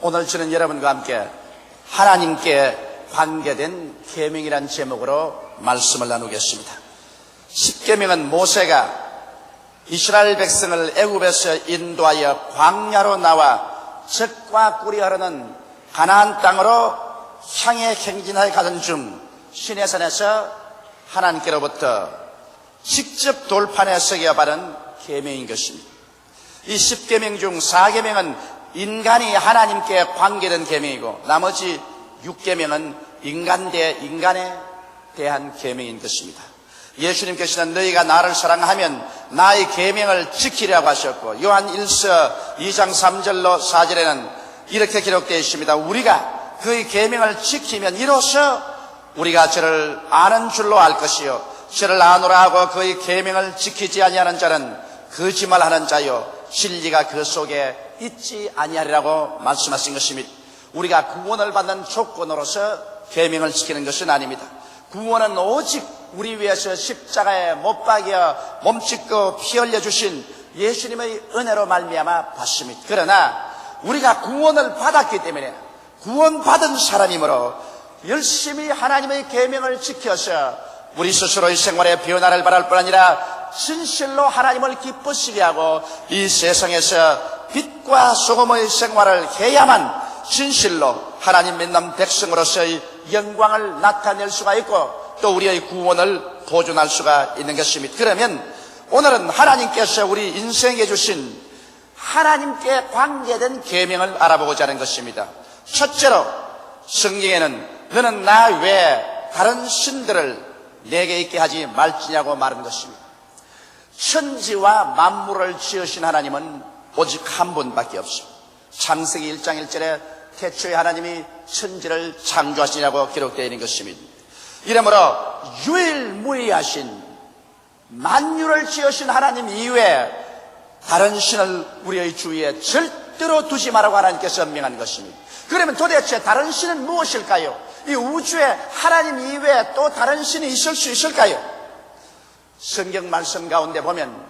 오늘 저는 여러분과 함께 하나님께 관계된 계명이란 제목으로 말씀을 나누겠습니다. 십계명은 모세가 이스라엘 백성을 애굽에서 인도하여 광야로 나와 젖과 꿀이 흐르는 가나안 땅으로 향해 행진하여 가던 중 시내산에서 하나님께로부터 직접 돌판에 새겨 받은 계명인 것입니다. 이 10계명 중 4계명은 인간이 하나님께 관계된 계명이고 나머지 6계명은 인간 대 인간에 대한 계명인 것입니다. 예수님께서는 너희가 나를 사랑하면 나의 계명을 지키라고 하셨고 요한 1서 2장 3절로 4절에는 이렇게 기록되어 있습니다. 우리가 그의 계명을 지키면 이로써 우리가 저를 아는 줄로 알 것이요 저를 아노라 하고 그의 계명을 지키지 아니하는 자는 거짓말하는 자요 진리가 그 속에 있지 아니하리라고 말씀하신 것입니다. 우리가 구원을 받는 조건으로서 계명을 지키는 것은 아닙니다. 구원은 오직 우리 위해서 십자가에 못 박여 몸짓고 피 흘려 주신 예수님의 은혜로 말미암아 받습니다. 그러나 우리가 구원을 받았기 때문에 구원받은 사람이므로 열심히 하나님의 계명을 지켜서 우리 스스로의 생활에 변화를 바랄 뿐 아니라 진실로 하나님을 기쁘시게 하고 이 세상에서 빛과 소금의 생활을 해야만 진실로 하나님 믿는 백성으로서의 영광을 나타낼 수가 있고 또 우리의 구원을 보존할 수가 있는 것입니다. 그러면 오늘은 하나님께서 우리 인생에 주신 하나님께 관계된 계명을 알아보고자 하는 것입니다. 첫째로 성경에는 너는 나 외에 다른 신들을 내게 있게 하지 말지냐고 말하는 것입니다. 천지와 만물을 지으신 하나님은 오직 한 분밖에 없습니다. 창세기 1장 1절에 태초에 하나님이 천지를 창조하시냐고 기록되어 있는 것입니다. 이러므로 유일무이하신 만유를 지으신 하나님 이외에 다른 신을 우리의 주위에 절대로 두지 말라고 하나님께서 명한 것입니다. 그러면 도대체 다른 신은 무엇일까요? 이 우주에 하나님 이외에 또 다른 신이 있을 수 있을까요? 성경 말씀 가운데 보면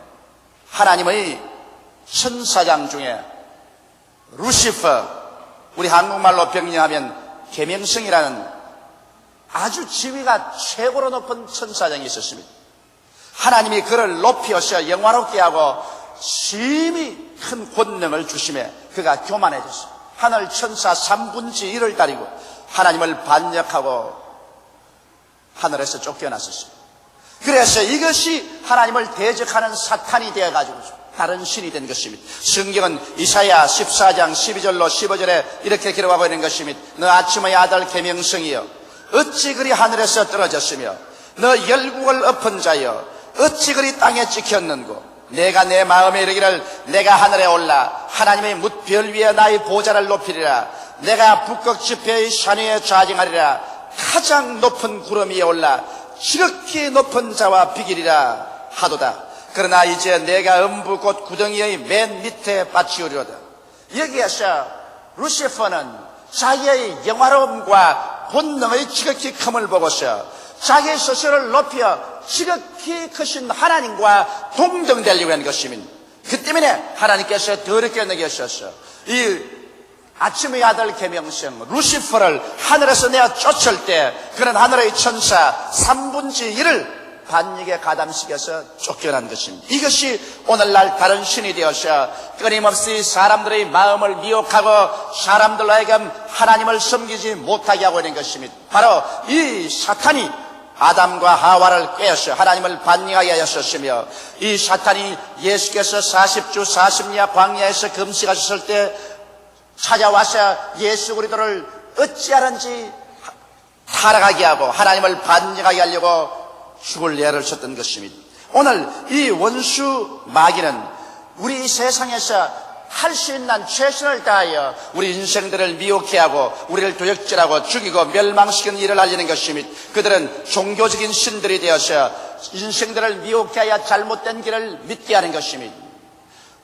하나님의 천사장 중에 루시퍼, 우리 한국말로 병명하면 계명성이라는 아주 지위가 최고로 높은 천사장이 있었습니다. 하나님이 그를 높이어서 영화롭게 하고 심히 큰 권능을 주심에 그가 교만해졌습니다. 하늘 천사 3분의 1을 가리고 하나님을 반역하고 하늘에서 쫓겨났었습니다. 그래서 이것이 하나님을 대적하는 사탄이 되어가지고 다른 신이 된 것입니다. 성경은 이사야 14장 12절로 15절에 이렇게 기록하고 있는 것입니다. 너 아침의 아들 계명성이여 어찌 그리 하늘에서 떨어졌으며 너 열국을 엎은 자여 어찌 그리 땅에 찍혔는고 내가 내 마음에 이르기를 내가 하늘에 올라 하나님의 뭇별 위에 나의 보좌를 높이리라 내가 북극 지폐의 산 위에 좌정하리라 가장 높은 구름 위에 올라 지극히 높은 자와 비기리라 하도다. 그러나 이제 내가 음부 곧 구덩이의 맨 밑에 빠치우리로다. 여기에서 루시퍼는 자기의 영화로움과 본능의 지극히 큼을 보고서 자기 스스로를 높여 지극히 크신 하나님과 동등되려고 하는 것입니다. 그 때문에 하나님께서 더럽게 여기셨어. 이 아침의 아들 계명성 루시퍼를 하늘에서 내어 쫓을 때 그는 하늘의 천사 3분의 1을 반역에 가담시켜서 쫓겨난 것입니다. 이것이 오늘날 다른 신이 되어서 끊임없이 사람들의 마음을 미혹하고 사람들로 하여금 하나님을 섬기지 못하게 하고 있는 것입니다. 바로 이 사탄이 아담과 하와를 꾀어서 하나님을 반역하게 하였었으며 이 사탄이 예수께서 40주 40야 광야에서 금식하셨을 때 찾아와서 예수 그리스도를 어찌하는지 타락하게 하고 하나님을 반역하게 하려고 죽을 예를 쳤던 것입니다. 오늘 이 원수 마귀는 우리 세상에서 할 수 있는 최선을 다하여 우리 인생들을 미혹해 하고 우리를 도적질하고 죽이고 멸망시키는 일을 하려는 것입니다. 그들은 종교적인 신들이 되어서 인생들을 미혹해 하여 잘못된 길을 믿게 하는 것입니다.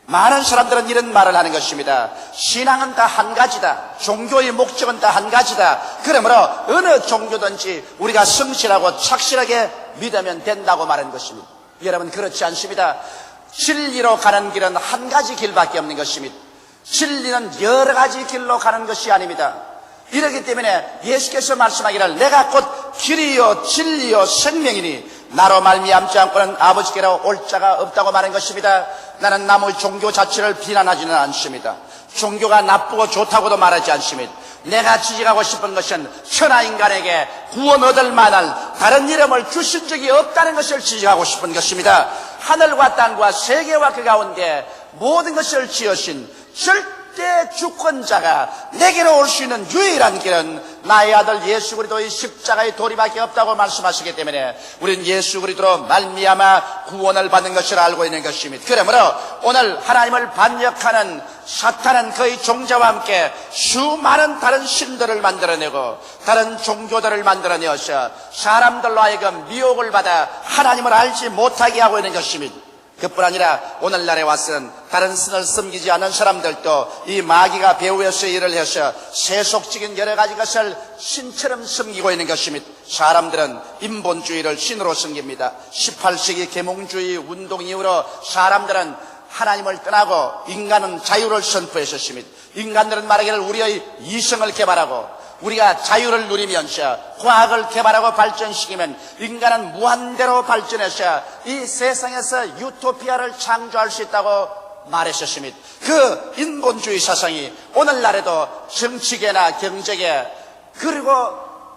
많은 사람들은 이런 말을 하는 것입니다. 신앙은 다 한 가지다. 종교의 목적은 다 한 가지다. 그러므로 어느 종교든지 우리가 성실하고 착실하게 믿으면 된다고 말하는 것입니다. 여러분 그렇지 않습니다. 진리로 가는 길은 한 가지 길밖에 없는 것입니다. 진리는 여러 가지 길로 가는 것이 아닙니다. 이렇기 때문에 예수께서 말씀하기를 내가 곧 길이요 진리요 생명이니 나로 말미암지 않고는 아버지께로 올 자가 없다고 말한 것입니다. 나는 남의 종교 자체를 비난하지는 않습니다. 종교가 나쁘고 좋다고도 말하지 않습니다. 내가 지적하고 싶은 것은 천하인간에게 구원 얻을 만한 다른 이름을 주신 적이 없다는 것을 지적하고 싶은 것입니다. 하늘과 땅과 세계와 그 가운데 모든 것을 지으신 절대 주권자가 내게로 올 수 있는 유일한 길은 나의 아들 예수 그리스도의 십자가의 도리밖에 없다고 말씀하시기 때문에 우리는 예수 그리스도로 말미암아 구원을 받는 것을 알고 있는 것입니다. 그러므로 오늘 하나님을 반역하는 사탄은 그의 종자와 함께 수많은 다른 신들을 만들어내고 다른 종교들을 만들어내어서 사람들로 하여금 미혹을 받아 하나님을 알지 못하게 하고 있는 것입니다. 그뿐 아니라 오늘날에 와서는 다른 신을 섬기지 않는 사람들도 이 마귀가 배후에서 일을 해서 세속적인 여러 가지 것을 신처럼 섬기고 있는 것입니다. 사람들은 인본주의를 신으로 섬깁니다. 18세기 계몽주의 운동 이후로 사람들은 하나님을 떠나고 인간은 자유를 선포했었습니다. 인간들은 말하기를 우리의 이성을 개발하고 우리가 자유를 누리면서 과학을 개발하고 발전시키면 인간은 무한대로 발전해서 이 세상에서 유토피아를 창조할 수 있다고 말했었습니다. 그 인본주의 사상이 오늘날에도 정치계나 경제계 그리고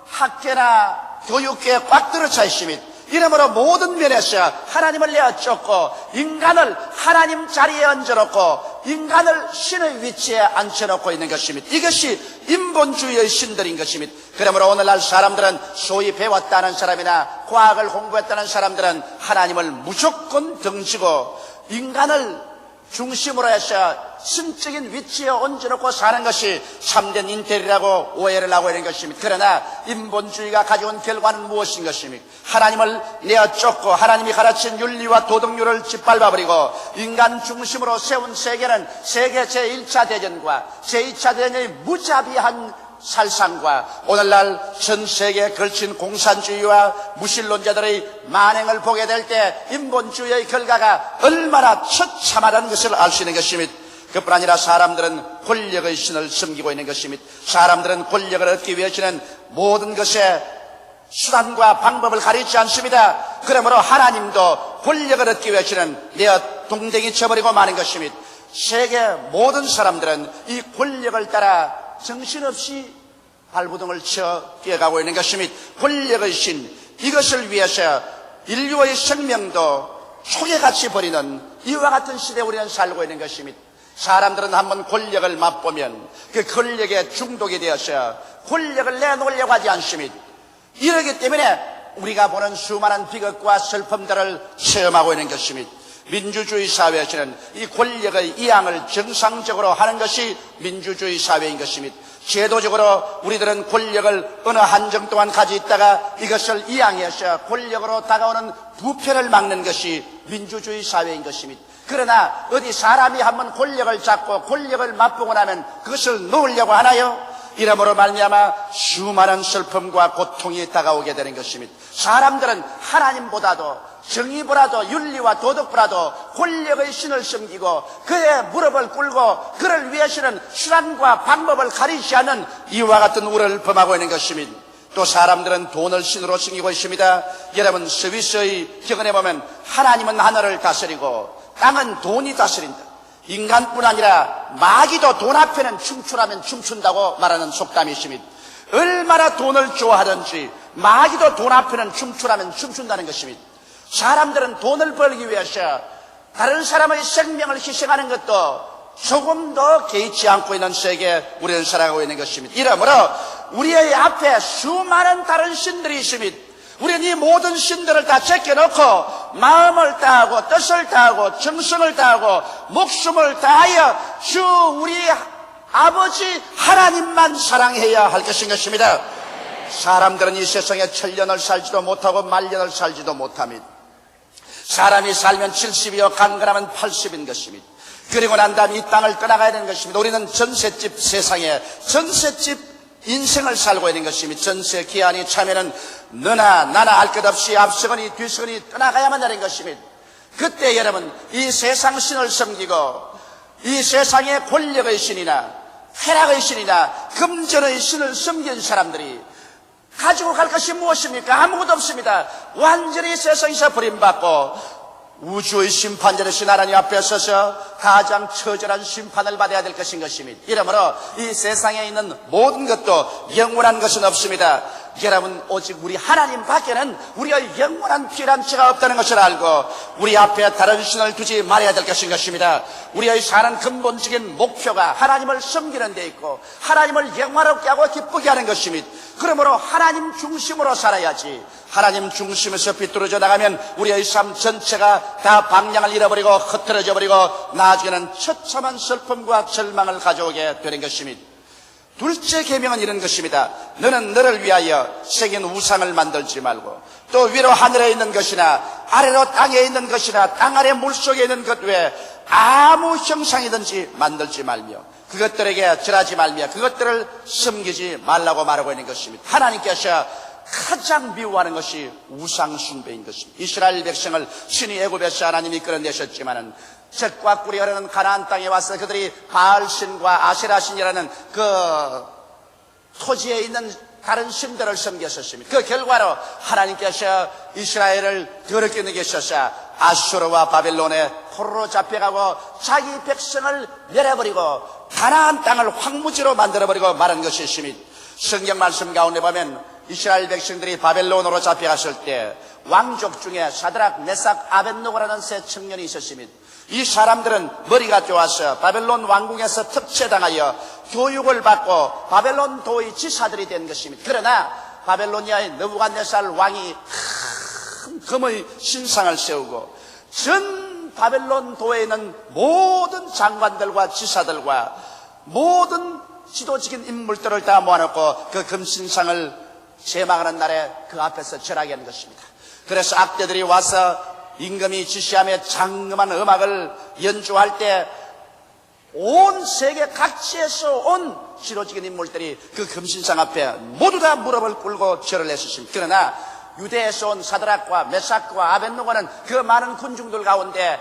학계나 교육계에 꽉 들어차 있습니다. 이러므로 모든 면에서 하나님을 내어 쫓고 인간을 하나님 자리에 얹어놓고 인간을 신의 위치에 앉혀놓고 있는 것입니다. 이것이 인본주의의 신들인 것입니다. 그러므로 오늘날 사람들은 소위 배웠다는 사람이나 과학을 공부했다는 사람들은 하나님을 무조건 등지고 인간을 중심으로 해서 신적인 위치에 얹어놓고 사는 것이 참된 인텔이라고 오해를 하고 있는 것입니다. 그러나 인본주의가 가져온 결과는 무엇인 것입니까? 하나님을 내어 쫓고 하나님이 가르친 윤리와 도덕률을 짓밟아버리고 인간 중심으로 세운 세계는 세계 제1차 대전과 제2차 대전의 무자비한 살상과 오늘날 전 세계에 걸친 공산주의와 무신론자들의 만행을 보게 될 때 인본주의의 결과가 얼마나 처참하다는 것을 알 수 있는 것입니다. 그뿐 아니라 사람들은 권력의 신을 섬기고 있는 것입니다. 사람들은 권력을 얻기 위해서는 모든 것에 수단과 방법을 가리지 않습니다. 그러므로 하나님도 권력을 얻기 위해서는 내어 동댕이 쳐버리고 마는 것입니다. 세계 모든 사람들은 이 권력을 따라 정신없이 발부둥을 쳐 뛰어가고 있는 것입니다. 권력의 신, 이것을 위해서 인류의 생명도 초계같이 버리는 이와 같은 시대에 우리는 살고 있는 것입니다. 사람들은 한번 권력을 맛보면 그 권력에 중독이 되어서 권력을 내놓으려고 하지 않습니다. 이러기 때문에 우리가 보는 수많은 비극과 슬픔들을 체험하고 있는 것입니다. 민주주의 사회에서는 이 권력의 이양을 정상적으로 하는 것이 민주주의 사회인 것입니다. 제도적으로 우리들은 권력을 어느 한정 동안 가지고 있다가 이것을 이양해서 권력으로 다가오는 부패를 막는 것이 민주주의 사회인 것입니다. 그러나 어디 사람이 한번 권력을 잡고 권력을 맛보고 나면 그것을 놓으려고 하나요? 이러므로 말미암아 수많은 슬픔과 고통이 다가오게 되는 것입니다. 사람들은 하나님보다도 정의보다도 윤리와 도덕보다도 권력의 신을 섬기고 그의 무릎을 꿇고 그를 위해서는 수단과 방법을 가리지 않는 이와 같은 우를 범하고 있는 것입니다. 또 사람들은 돈을 신으로 섬기고 있습니다. 여러분 스위스의 격언에 보면 하나님은 하늘을 다스리고 땅은 돈이 다스린다. 인간뿐 아니라 마귀도 돈 앞에는 춤추라면 춤춘다고 말하는 속담이 있습니다. 얼마나 돈을 좋아하든지 마귀도 돈 앞에는 춤추라면 춤춘다는 것입니다. 사람들은 돈을 벌기 위해서 다른 사람의 생명을 희생하는 것도 조금 더 개의치 않고 있는 세계에 우리는 살아가고 있는 것입니다. 이러므로 우리의 앞에 수많은 다른 신들이 있습니다. 우리는 이 모든 신들을 다 제껴놓고 마음을 다하고 뜻을 다하고 정성을 다하고 목숨을 다하여 주 우리 아버지 하나님만 사랑해야 할 것인 것입니다. 사람들은 이 세상에 1000년을 살지도 못하고 만년을 살지도 못합니다. 사람이 살면 70이요 간간하면 80인 것입니다. 그리고 난 다음에 이 땅을 떠나가야 되는 것입니다. 우리는 전셋집 세상에 전셋집 인생을 살고 있는 것입니다. 전세 기한이 차면은 너나 나나 알 것 없이 앞서거니 뒤서거니 떠나가야만 하는 것입니다. 그때 여러분 이 세상 신을 섬기고 이 세상의 권력의 신이나 쾌락의 신이나 금전의 신을 섬긴 사람들이 가지고 갈 것이 무엇입니까? 아무것도 없습니다. 완전히 세상에서 버림받고 우주의 심판자되신 하나님 앞에 서서 가장 처절한 심판을 받아야 될 것인 것입니다. 이러므로 이 세상에 있는 모든 것도 영원한 것은 없습니다. 여러분, 오직 우리 하나님 밖에는 우리의 영원한 피난처가 없다는 것을 알고 우리 앞에 다른 신을 두지 말아야 될 것인 것입니다. 우리의 사는 근본적인 목표가 하나님을 섬기는 데 있고 하나님을 영화롭게 하고 기쁘게 하는 것입니다. 그러므로 하나님 중심으로 살아야지, 하나님 중심에서 비뚤어져 나가면 우리의 삶 전체가 다 방향을 잃어버리고 흐트러져 버리고 나중에는 처참한 슬픔과 절망을 가져오게 되는 것입니다. 둘째 계명은 이런 것입니다. 너는 너를 위하여 새긴 우상을 만들지 말고 또 위로 하늘에 있는 것이나 아래로 땅에 있는 것이나 땅 아래 물속에 있는 것 외에 아무 형상이든지 만들지 말며 그것들에게 절하지 말며 그것들을 섬기지 말라고 말하고 있는 것입니다. 하나님께서 가장 미워하는 것이 우상 숭배인 것입니다. 이스라엘 백성을 신이 애굽에서 하나님이 끌어내셨지만은 젖과 꿀이 흐르는 가나안 땅에 와서 그들이 바알신과 아세라신이라는 그 토지에 있는 다른 신들을 섬겼었습니다. 그 결과로 하나님께서 이스라엘을 더럽게 느끼셔서 아수르와 바벨론에 포로로 잡혀가고 자기 백성을 멸해버리고 가나안 땅을 황무지로 만들어버리고 말한 것이 있습니다. 성경 말씀 가운데 보면 이스라엘 백성들이 바벨론으로 잡혀갔을 때 왕족 중에 사드락, 메삭, 아벳노고라는 세 청년이 있었습니다. 이 사람들은 머리가 좋아서 바벨론 왕궁에서 특채당하여 교육을 받고 바벨론 도의 지사들이 된 것입니다. 그러나 바벨로니아의 느부갓네살 왕이 큰 금의 신상을 세우고 전 바벨론 도에 있는 모든 장관들과 지사들과 모든 지도적인 인물들을 다 모아놓고 그 금신상을 제망하는 날에 그 앞에서 절하게 하는 것입니다. 그래서 악대들이 와서 임금이 지시하며 장엄한 음악을 연주할 때 온 세계 각지에서 온 지도적인 인물들이 그 금신상 앞에 모두 다 무릎을 꿇고 절을 했었습니다. 그러나 유대에서 온 사드락과 메삭과 아벳노고는 그 많은 군중들 가운데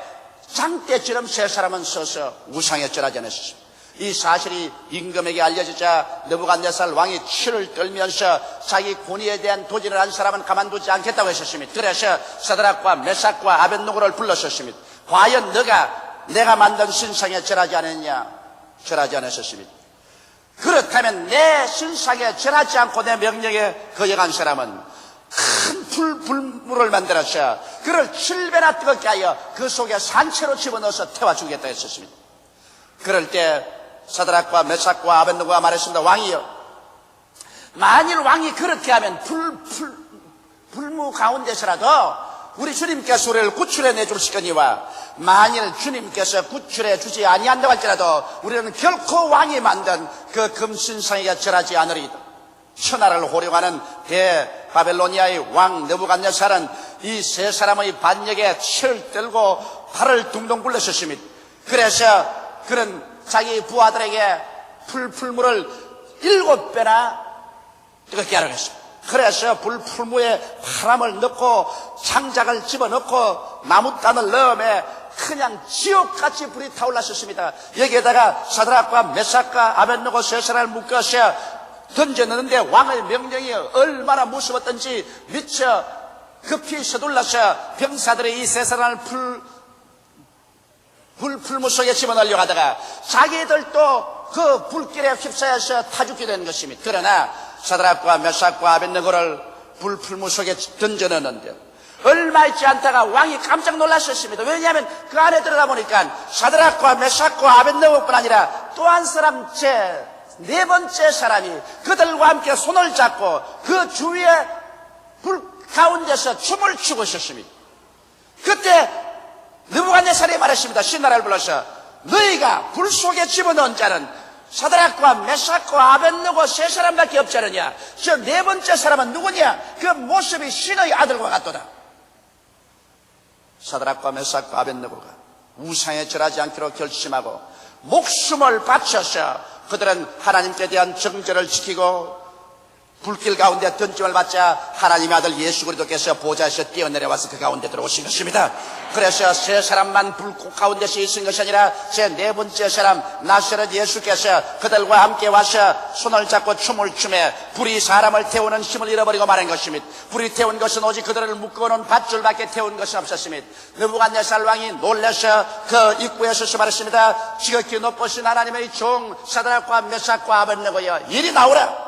장대처럼 세 사람은 서서 우상에 절하지 않았습니다. 이 사실이 임금에게 알려지자 느부갓네살 왕이 치를 떨면서 자기 권위에 대한 도전을 한 사람은 가만두지 않겠다고 했었습니다. 그래서 사드락과 메삭과 아벳노고를 불렀었습니다. 과연 너가 내가 만든 신상에 절하지 않았냐? 절하지 않았었습니다. 그렇다면 내 신상에 절하지 않고 내 명령에 거역한 사람은 큰 불물을 만들어서 그를 7배나 뜨겁게 하여 그 속에 산채로 집어넣어서 태워 주겠다 했었습니다. 그럴 때 사드락과 메삭과 아벳노고가 말했습니다. 왕이여, 만일 왕이 그렇게 하면 불무 가운데서라도 우리 주님께서 우리를 구출해 내주실 거니와 만일 주님께서 구출해 주지 아니한다고 할지라도 우리는 결코 왕이 만든 그 금신상에게 절하지 않으리이다. 천하를 호령하는 대바벨로니아의 왕 느부갓네살은 이 세 사람의 반역에 치를 들고 발을 둥둥 굴렸었습니다. 그래서 그는 자기 부하들에게 풀물을 7배나 뜨겁게 하라고 했습니다. 그래서 풀무에 바람을 넣고 장작을 집어넣고 나무단을 넣으며 그냥 지옥같이 불이 타올랐었습니다. 여기에다가 사드락과 메삭과 아벳노고 세 사람을 묶어서 던져넣는데 왕의 명령이 얼마나 무서웠던지 미처 급히 서둘러서 병사들이 이 세 사람을 풀무 속에 집어넣으려고 하다가 자기들도 그 불길에 휩싸여서 타 죽게 된 것입니다. 그러나 사드락과 메삭과 아벳노고를 풀무 속에 던져넣는데 얼마 있지 않다가 왕이 깜짝 놀랐었습니다. 왜냐하면 그 안에 들어가 보니까 사드락과 메삭과 아벳노고뿐 아니라 또 한 사람 네 번째 사람이 그들과 함께 손을 잡고 그 주위에 불 가운데서 춤을 추고 있었습니다. 그때 느부갓네살이 말했습니다. 신나라를 불러서 너희가 불 속에 집어넣은 자는 사드락과 메삭과 아벳노고 세 사람밖에 없지 않느냐? 저 네 번째 사람은 누구냐? 그 모습이 신의 아들과 같도다. 사드락과 메삭과 아벳노고가 우상에 절하지 않기로 결심하고 목숨을 바쳐서 그들은 하나님께 대한 정죄를 지키고 불길 가운데 던짐을 받자 하나님의 아들 예수 그리스도께서 보좌에서 뛰어내려와서 그 가운데 들어오신 것입니다. 그래서 세 사람만 불꽃 가운데서 있은 것이 아니라 제 네 번째 사람 나사렛 예수께서 그들과 함께 와서 손을 잡고 춤을 추며 불이 사람을 태우는 힘을 잃어버리고 말한 것입니다. 불이 태운 것은 오직 그들을 묶어놓은 밧줄밖에 태운 것은 없었습니다. 느부갓네살 왕이 놀라서 그 입구에 서서 말했습니다. 지극히 높으신 하나님의 종 사드락과 메삭과 아벳네고여 이리 나오라.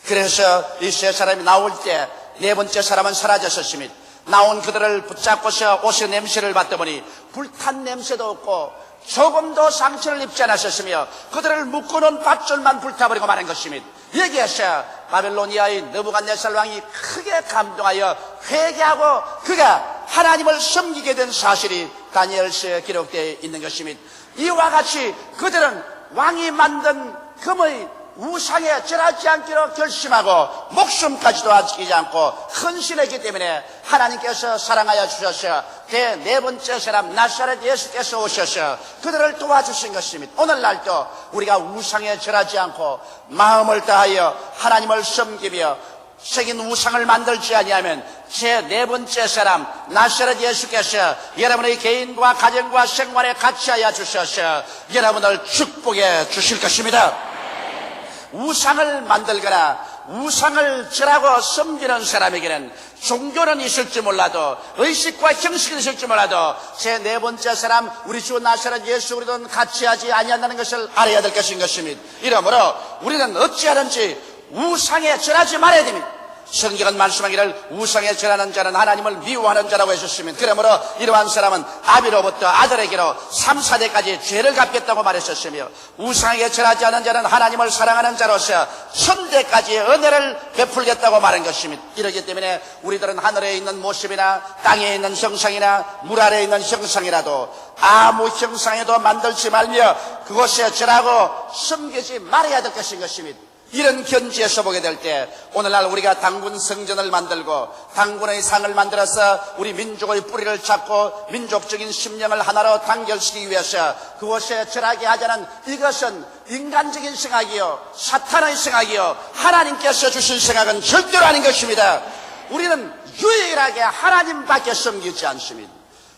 그래서 이 세 사람이 나올 때 네 번째 사람은 사라졌었습니다. 나온 그들을 붙잡고서 옷의 냄새를 맡아보니 불탄 냄새도 없고 조금도 상처를 입지 않았었으며 그들을 묶어놓은 밧줄만 불타버리고 말한 것입니다. 여기에서 바벨로니아의 느부갓네살 왕이 크게 감동하여 회개하고 그가 하나님을 섬기게 된 사실이 다니엘서에 기록되어 있는 것입니다. 이와 같이 그들은 왕이 만든 금의 우상에 절하지 않기로 결심하고 목숨까지도 아끼지 않고 헌신했기 때문에 하나님께서 사랑하여 주셔서 네 번째 사람 나사렛 예수께서 오셔서 그들을 도와주신 것입니다. 오늘날도 우리가 우상에 절하지 않고 마음을 다하여 하나님을 섬기며 새긴 우상을 만들지 아니하면 제 네 번째 사람 나사렛 예수께서 여러분의 개인과 가정과 생활에 같이하여 주셔서 여러분을 축복해 주실 것입니다. 우상을 만들거나 우상을 절하고 섬기는 사람에게는 종교는 있을지 몰라도 의식과 형식은 있을지 몰라도 제 네 번째 사람 우리 주 나사렛 예수 그리스도는 같이 하지 아니한다는 것을 알아야 될 것인 것입니다. 이러므로 우리는 어찌하든지 우상에 절하지 말아야 됩니다. 성경은 말씀하기를 우상에 절하는 자는 하나님을 미워하는 자라고 하셨으면 그러므로 이러한 사람은 아비로부터 아들에게로 3, 4대까지 죄를 갚겠다고 말했었으며 우상에 절하지 않은 자는 하나님을 사랑하는 자로서 1000대까지 은혜를 베풀겠다고 말한 것입니다. 이렇기 때문에 우리들은 하늘에 있는 모습이나 땅에 있는 형상이나 물 아래에 있는 형상이라도 아무 형상에도 만들지 말며 그것에 절하고 섬기지 말아야 될 것인 것입니다. 이런 견지에서 보게 될 때 오늘날 우리가 당군 성전을 만들고 당군의 상을 만들어서 우리 민족의 뿌리를 찾고 민족적인 심령을 하나로 단결시키기 위해서 그것에 절하게 하자는 이것은 인간적인 생각이요 사탄의 생각이요 하나님께서 주신 생각은 절대로 아닌 것입니다. 우리는 유일하게 하나님밖에 섬기지 않습니다.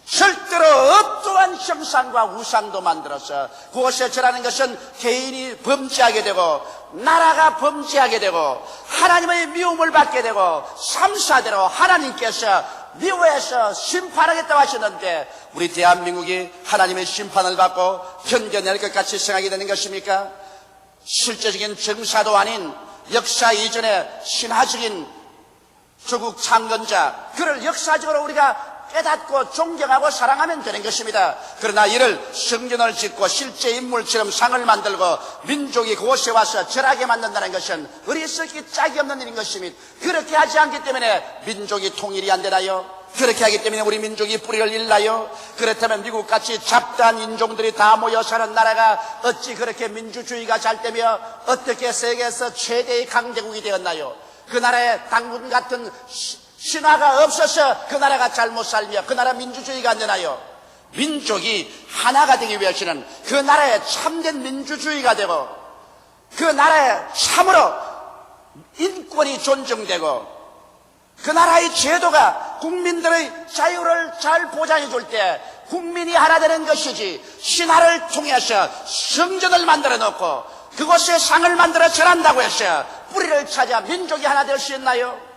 절대로 어떠한 형상과 우상도 만들어서 그것에 절하는 것은 개인이 범죄하게 되고 나라가 범죄하게 되고 하나님의 미움을 받게 되고 3, 4대로 하나님께서 미워해서 심판하겠다고 하셨는데 우리 대한민국이 하나님의 심판을 받고 견뎌낼 것 같이 생각이 되는 것입니까? 실제적인 정사도 아닌 역사 이전의 신화적인 조국 창건자 그를 역사적으로 우리가 깨닫고 존경하고 사랑하면 되는 것입니다. 그러나 이를 성전을 짓고 실제 인물처럼 상을 만들고 민족이 그곳에 와서 절하게 만든다는 것은 어리석기 짝이 없는 일인 것입니다. 그렇게 하지 않기 때문에 민족이 통일이 안 되나요? 그렇게 하기 때문에 우리 민족이 뿌리를 잃나요? 그렇다면 미국같이 잡다한 인종들이 다 모여 사는 나라가 어찌 그렇게 민주주의가 잘 되며 어떻게 세계에서 최대의 강대국이 되었나요? 그 나라에 당군 같은 신화가 없어서 그 나라가 잘못 살며 그 나라 민주주의가 안 되나요? 민족이 하나가 되기 위해서는 그 나라에 참된 민주주의가 되고 그 나라에 참으로 인권이 존중되고 그 나라의 제도가 국민들의 자유를 잘 보장해 줄 때 국민이 하나 되는 것이지 신화를 통해서 성전을 만들어 놓고 그곳에 상을 만들어 절한다고 해서 뿌리를 찾아 민족이 하나 될 수 있나요?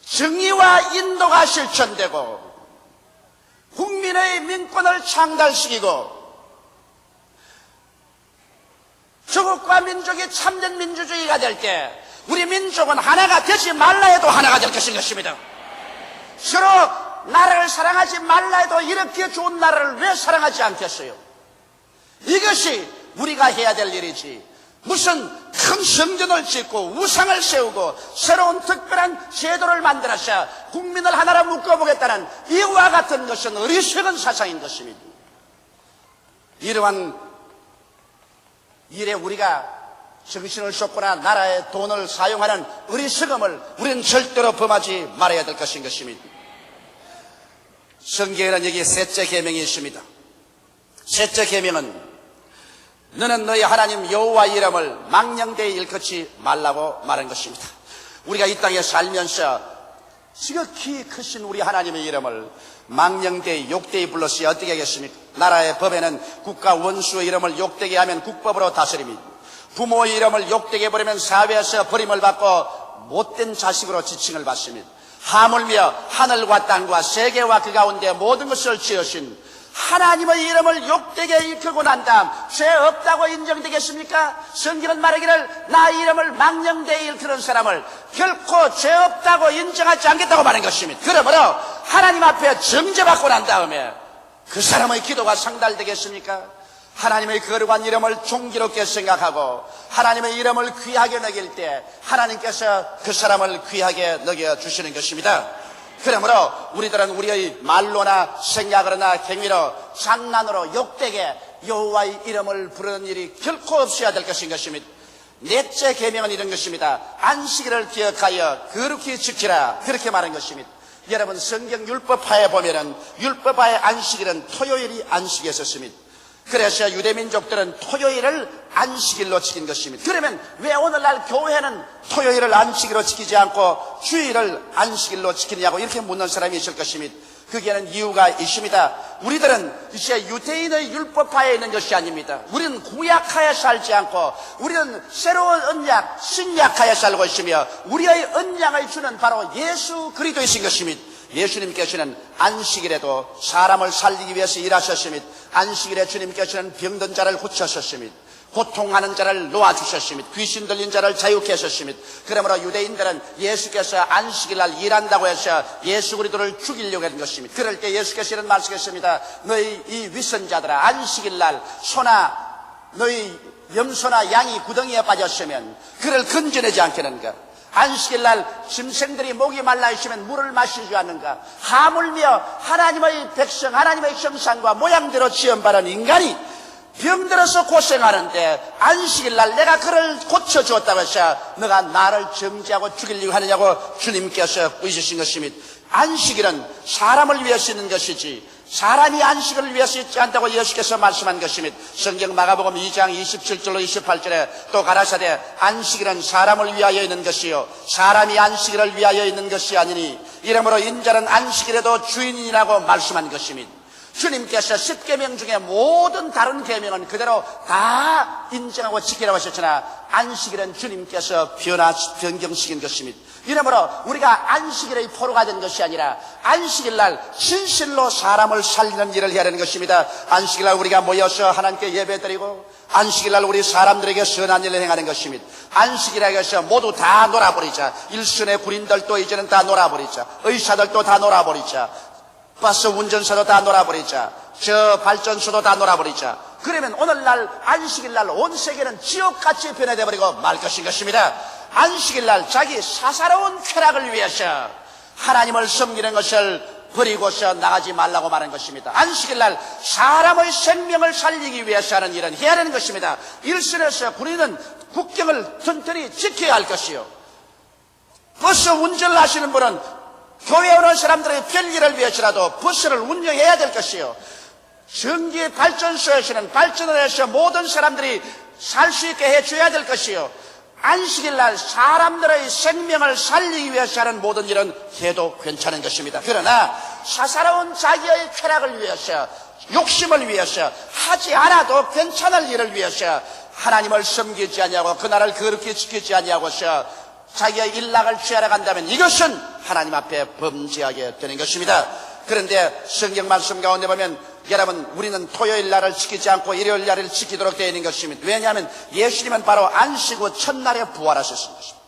정의와 인도가 실천되고 국민의 민권을 창달시키고 조국과 민족이 참된 민주주의가 될 때 우리 민족은 하나가 되지 말라 해도 하나가 될 것입니다. 서로 나라를 사랑하지 말라 해도 이렇게 좋은 나라를 왜 사랑하지 않겠어요? 이것이 우리가 해야 될 일이지 무슨 큰 성전을 짓고 우상을 세우고 새로운 특별한 제도를 만들어서 국민을 하나로 묶어보겠다는 이와 같은 것은 어리석은 사상인 것입니다. 이러한 일에 우리가 정신을 쏟거나 나라의 돈을 사용하는 어리석음을 우리는 절대로 범하지 말아야 될 것인 것입니다. 성경에는 여기 셋째 계명이 있습니다. 셋째 계명은 너는 너희 하나님 여호와 이름을 망령되이 일컫지 말라고 말한 것입니다. 우리가 이 땅에 살면서 지극히 크신 우리 하나님의 이름을 망령되이 욕되이 불렀어야 어떻게 하겠습니까? 나라의 법에는 국가 원수의 이름을 욕되게 하면 국법으로 다스림이, 부모의 이름을 욕되게 버리면 사회에서 버림을 받고 못된 자식으로 지칭을 받습니다. 하물며 하늘과 땅과 세계와 그 가운데 모든 것을 지으신 하나님의 이름을 욕되게 일컬고 난 다음 죄 없다고 인정되겠습니까? 성경은 말하기를 나 이름을 망령되이 일컬은 사람을 결코 죄 없다고 인정하지 않겠다고 말한 것입니다. 그러므로 하나님 앞에 정죄받고 난 다음에 그 사람의 기도가 상달되겠습니까? 하나님의 거룩한 이름을 존귀롭게 생각하고 하나님의 이름을 귀하게 여길 때 하나님께서 그 사람을 귀하게 여겨주시는 것입니다. 그러므로 우리들은 우리의 말로나 생각으로나 행위로 장난으로 욕되게 여호와의 이름을 부르는 일이 결코 없어야 될 것인 것입니다. 넷째 계명은 이런 것입니다. 안식일을 기억하여 거룩히 지키라, 그렇게 말한 것입니다. 여러분 성경 율법하에 보면은 율법하의 안식일은 토요일이 안식이었습니다. 그래서 유대민족들은 토요일을 안식일로 지킨 것입니다. 그러면 왜 오늘날 교회는 토요일을 안식일로 지키지 않고 주일을 안식일로 지키느냐고 이렇게 묻는 사람이 있을 것입니다. 거기에는 이유가 있습니다. 우리들은 이제 유대인의 율법하에 있는 것이 아닙니다. 우리는 구약하에 살지 않고 우리는 새로운 언약, 신약하에 살고 있으며 우리의 언약을 주는 바로 예수 그리스도이신 것입니다. 예수님께서는 안식일에도 사람을 살리기 위해서 일하셨습니다. 안식일에 주님께서는 병든 자를 고쳤었습니다. 고통하는 자를 놓아주셨습니다. 귀신 들린 자를 자유케 하셨습니다. 그러므로 유대인들은 예수께서 안식일날 일한다고 해서 예수 그리스도를 죽이려고 하는 것입니다. 그럴 때 예수께서 이런 말씀하셨습니다. 너희 이 위선자들아, 안식일날 소나 너희 염소나 양이 구덩이에 빠졌으면 그를 건져내지 않겠는가? 안식일날 짐승들이 목이 말라 있으면 물을 마시지 않는가? 하물며 하나님의 백성, 하나님의 형상과 모양대로 지음받은 인간이 병들어서 고생하는데 안식일날 내가 그를 고쳐주었다고 해서 너가 나를 정죄하고 죽이려고 하느냐고 주님께서 꾸짖으신 것입니다. 안식일은 사람을 위해서 있는 것이지 사람이 안식을 위해서 있지 않다고 예수께서 말씀한 것입니다. 성경 마가복음 2장 27절로 28절에 또 가라사대 안식일은 사람을 위하여 있는 것이요 사람이 안식일을 위하여 있는 것이 아니니 이러므로 인자는 안식일에도 주인이라고 말씀한 것입니다. 주님께서 10계명 중에 모든 다른 계명은 그대로 다 인정하고 지키라고 하셨으나 안식일은 주님께서 변경시킨 것입니다. 이러므로 우리가 안식일의 포로가 된 것이 아니라 안식일날 진실로 사람을 살리는 일을 해야 하는 것입니다. 안식일날 우리가 모여서 하나님께 예배드리고 안식일날 우리 사람들에게 선한 일을 행하는 것입니다. 안식일에 해서 모두 다 놀아버리자. 일선의 군인들도 이제는 다 놀아버리자. 의사들도 다 놀아버리자. 버스 운전사도 다 놀아버리자. 저 발전소도 다 놀아버리자. 그러면 오늘날 안식일날 온 세계는 지옥같이 변해버리고 말 것인 것입니다. 안식일날 자기 사사로운 쾌락을 위해서 하나님을 섬기는 것을 버리고서 나가지 말라고 말한 것입니다. 안식일날 사람의 생명을 살리기 위해서 하는 일은 해야 하는 것입니다. 일선에서 군인은 국경을 튼튼히 지켜야 할 것이요 버스 운전을 하시는 분은 교회에 오는 사람들의 편리를 위해서라도 버스를 운영해야 될 것이요 전기 발전소에서는 발전을 해서 모든 사람들이 살 수 있게 해줘야 될 것이요 안식일날 사람들의 생명을 살리기 위해서 하는 모든 일은 해도 괜찮은 것입니다. 그러나 사사로운 자기의 쾌락을 위해서 욕심을 위해서 하지 않아도 괜찮을 일을 위해서 하나님을 섬기지 아니하고 그 나라를 거룩히 지키지 아니하고서 자기의 일락을 취하러 간다면 이것은 하나님 앞에 범죄하게 되는 것입니다. 그런데 성경 말씀 가운데 보면 여러분 우리는 토요일 날을 지키지 않고 일요일 날을 지키도록 되어 있는 것입니다. 왜냐하면 예수님은 바로 안식 후 첫날에 부활하셨습니다.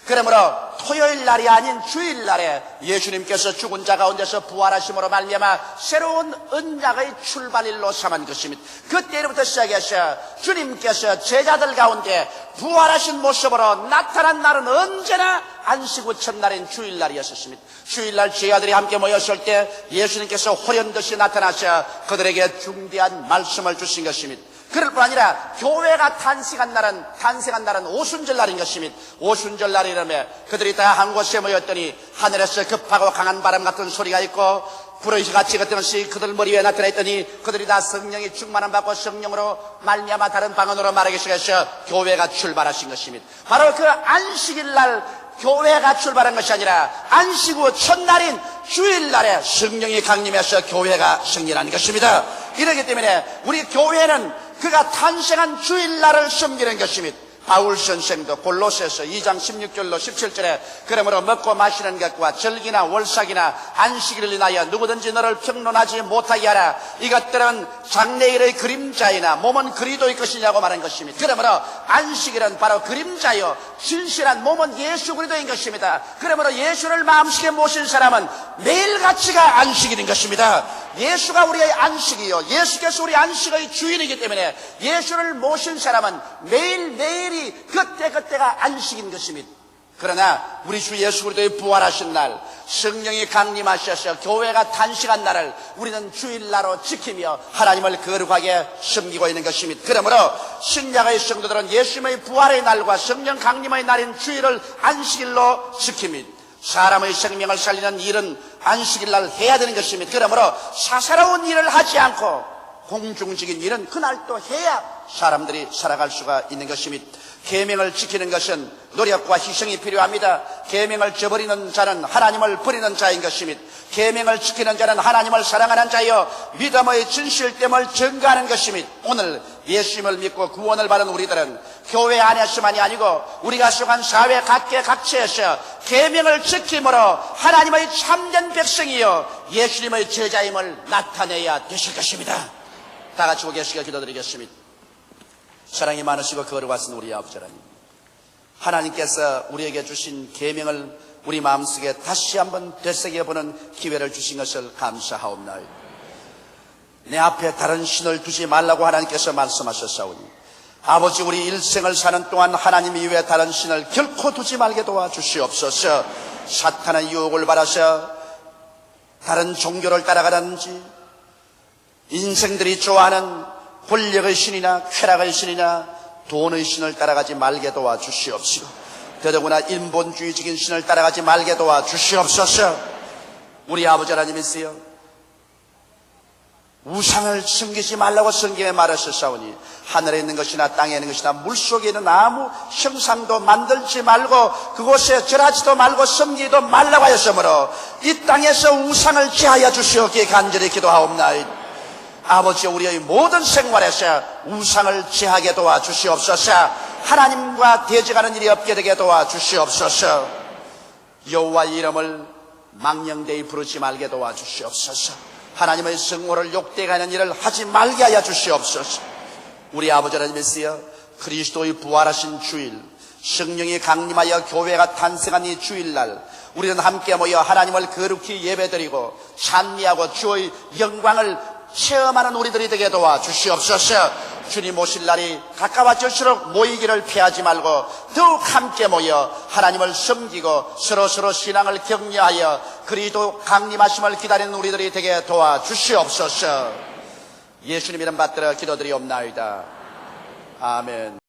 그러므로 토요일 날이 아닌 주일 날에 예수님께서 죽은 자 가운데서 부활하심으로 말미암아 새로운 언약의 출발일로 삼은 것입니다. 그때부터 시작해서 주님께서 제자들 가운데 부활하신 모습으로 나타난 날은 언제나 안식 후 첫날인 주일 날이었습니다. 주일날 제자들이 함께 모였을 때 예수님께서 호련듯이 나타나셔 그들에게 중대한 말씀을 주신 것입니다. 그럴 뿐 아니라 교회가 탄생한 날은 오순절 날인 것입니다. 오순절 날이라며 그들이 다 한 곳에 모였더니 하늘에서 급하고 강한 바람 같은 소리가 있고 불의 같이 같은 그들 머리 위에 나타났더니 그들이 다 성령이 충만함 받고 성령으로 말미암아 다른 방언으로 말하기 시작해서 교회가 출발하신 것입니다. 바로 그 안식일 날 교회가 출발한 것이 아니라 안식 후 첫날인 주일날에 성령이 강림해서 교회가 승리한 것입니다. 이렇기 때문에 우리 교회는 그가 탄생한 주일날을 섬기는 것입니다. 바울 선생도 골로새서 2장 16절로 17절에 그러므로 먹고 마시는 것과 절기나 월삭이나 안식일을 인하여 누구든지 너를 평론하지 못하게 하라. 이것들은 장래일의 그림자이나 몸은 그리스도의 것이냐고 말한 것입니다. 그러므로 안식일은 바로 그림자요 진실한 몸은 예수 그리스도인 것입니다. 그러므로 예수를 마음속에 모신 사람은 매일같이가 안식일인 것입니다. 예수가 우리의 안식이요 예수께서 우리 안식의 주인이기 때문에 예수를 모신 사람은 매일매일이 그때그때가 안식인 것입니다. 그러나 우리 주 예수 그리스도의 부활하신 날 성령이 강림하셔서 교회가 탄생한 날을 우리는 주일날로 지키며 하나님을 거룩하게 섬기고 있는 것입니다. 그러므로 신약의 성도들은 예수님의 부활의 날과 성령 강림의 날인 주일을 안식일로 지킵니다. 사람의 생명을 살리는 일은 안식일날 해야 되는 것입니다. 그러므로 사사로운 일을 하지 않고 공중적인 일은 그날 또 해야 사람들이 살아갈 수가 있는 것입니다. 계명을 지키는 것은 노력과 희생이 필요합니다. 계명을 저버리는 자는 하나님을 버리는 자인 것입니다. 계명을 지키는 자는 하나님을 사랑하는 자여 믿음의 진실됨을 증거하는 것입니다. 오늘 예수님을 믿고 구원을 받은 우리들은 교회 안에서만이 아니고 우리가 속한 사회 각계각처에서 계명을 지킴으로 하나님의 참된 백성이여 예수님의 제자임을 나타내야 되실 것입니다. 다 같이 고개시켜 기도드리겠습니다. 사랑이 많으시고 거룩하신 우리 아버지 하나님, 하나님께서 우리에게 주신 계명을 우리 마음속에 다시 한번 되새겨보는 기회를 주신 것을 감사하옵나이다. 내 앞에 다른 신을 두지 말라고 하나님께서 말씀하셨사오니 아버지 우리 일생을 사는 동안 하나님 이외에 다른 신을 결코 두지 말게 도와주시옵소서. 사탄의 유혹을 받아서 다른 종교를 따라가든지 인생들이 좋아하는 권력의 신이나 쾌락의 신이나 돈의 신을 따라가지 말게 도와주시옵시고 더더구나 인본주의적인 신을 따라가지 말게 도와주시옵소서. 우리 아버지 하나님이시여 우상을 섬기지 말라고 성경에 말하셨사오니 하늘에 있는 것이나 땅에 있는 것이나 물속에 있는 아무 형상도 만들지 말고 그곳에 절하지도 말고 섬기지도 말라고 하였으므로 이 땅에서 우상을 제하여 주시옵기에 간절히 기도하옵나이다. 아버지 우리의 모든 생활에서 우상을 제하게 도와주시옵소서. 하나님과 대적하는 일이 없게 되게 도와주시옵소서. 여호와의 이름을 망령되이 부르지 말게 도와주시옵소서. 하나님의 성호를 욕되게 하는 일을 하지 말게 하여 주시옵소서. 우리 아버지 하나님이시여 그리스도의 부활하신 주일 성령이 강림하여 교회가 탄생한 이 주일날 우리는 함께 모여 하나님을 거룩히 예배드리고 찬미하고 주의 영광을 체험하는 우리들이 되게 도와주시옵소서. 주님 오실 날이 가까워질수록 모이기를 피하지 말고 더욱 함께 모여 하나님을 섬기고 서로 신앙을 격려하여 그리스도 강림하심을 기다리는 우리들이 되게 도와주시옵소서. 예수님 이름 받들어 기도드리옵나이다. 아멘.